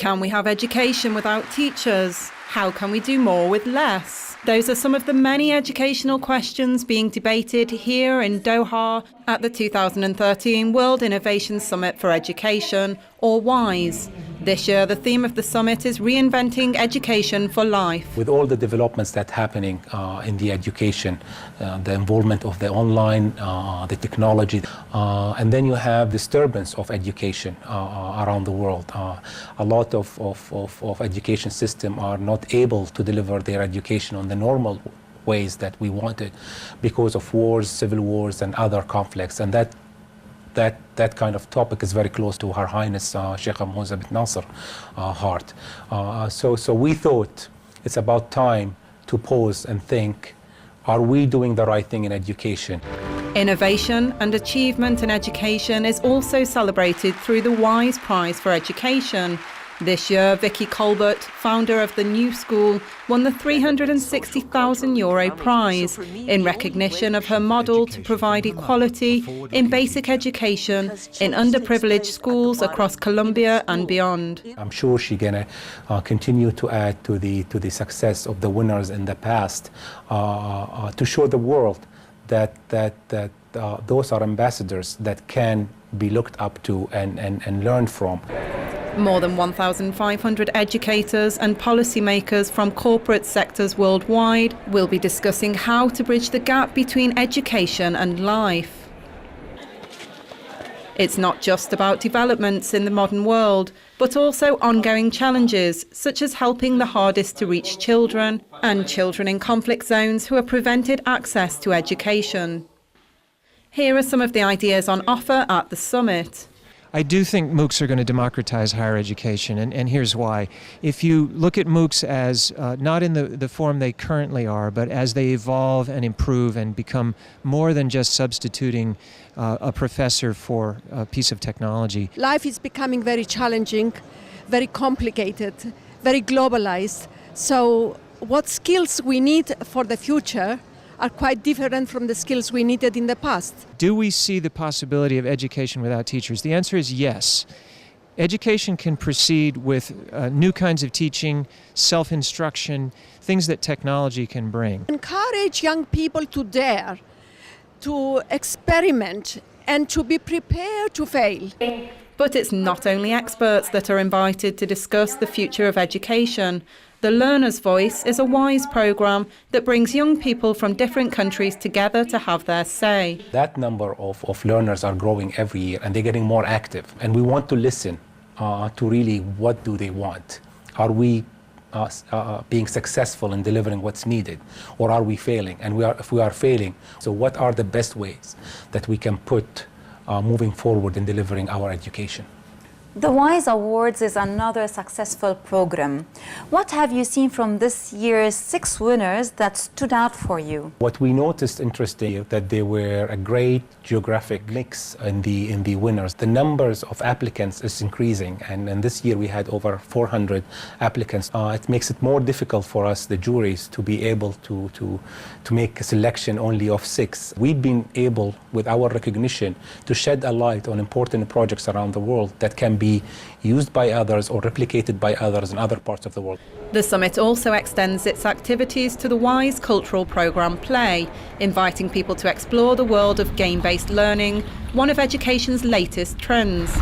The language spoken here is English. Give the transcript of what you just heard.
Can we have education without teachers? How can we do more with less? Those are some of the many educational questions being debated here in Doha at the 2013 World Innovation Summit for Education, or WISE. This year, the theme of the summit is reinventing education for life. With all the developments that are happening in the education, the involvement of the online, the technology, and then you have disturbance of education around the world. A lot of education systems are not able to deliver their education on the normal ways that we wanted because of wars, civil wars, and other conflicts. And that kind of topic is very close to Her Highness Sheikh Hamza bin Nasser heart. So we thought it's about time to pause and think, are we doing the right thing in education? Innovation and achievement in education is also celebrated through the WISE Prize for Education. This year, Vicky Colbert, founder of the New School, won the €360,000 prize in recognition of her model to provide equality in basic education in underprivileged schools across Colombia and beyond. I'm sure she's going to continue to add to the success of the winners in the past to show the world that those are ambassadors that can be looked up to and learned from. More than 1,500 educators and policymakers from corporate sectors worldwide will be discussing how to bridge the gap between education and life. It's not just about developments in the modern world, but also ongoing challenges, such as helping the hardest to reach children and children in conflict zones who are prevented access to education. Here are some of the ideas on offer at the summit. I do think Moocs are going to democratize higher education, and here's why. If you look at Moocs as not in the form they currently are, but as they evolve and improve and become more than just substituting a professor for a piece of technology. Life is becoming very challenging, very complicated, very globalized. So what skills we need for the future are quite different from the skills we needed in the past. Do we see the possibility of education without teachers? The answer is yes. Education can proceed with new kinds of teaching, self-instruction, things that technology can bring. Encourage young people to dare, to experiment, and to be prepared to fail. But it's not only experts that are invited to discuss the future of education. The Learner's Voice is a WISE program that brings young people from different countries together to have their say. That number of learners are growing every year, and they're getting more active. And we want to listen to really what do they want. Are we being successful in delivering what's needed, or are we failing? And if we are failing, so what are the best ways that we can put moving forward in delivering our education? The WISE Awards is another successful program. What have you seen from this year's 6 winners that stood out for you? What we noticed interesting that there were a great geographic mix in the winners. The numbers of applicants is increasing, and this year we had over 400 applicants. It makes it more difficult for us, the juries, to be able to make a selection only of 6. We've been able, with our recognition, to shed a light on important projects around the world that can be used by others or replicated by others in other parts of the world. The summit also extends its activities to the WISE cultural programme Play, inviting people to explore the world of game-based learning, one of education's latest trends.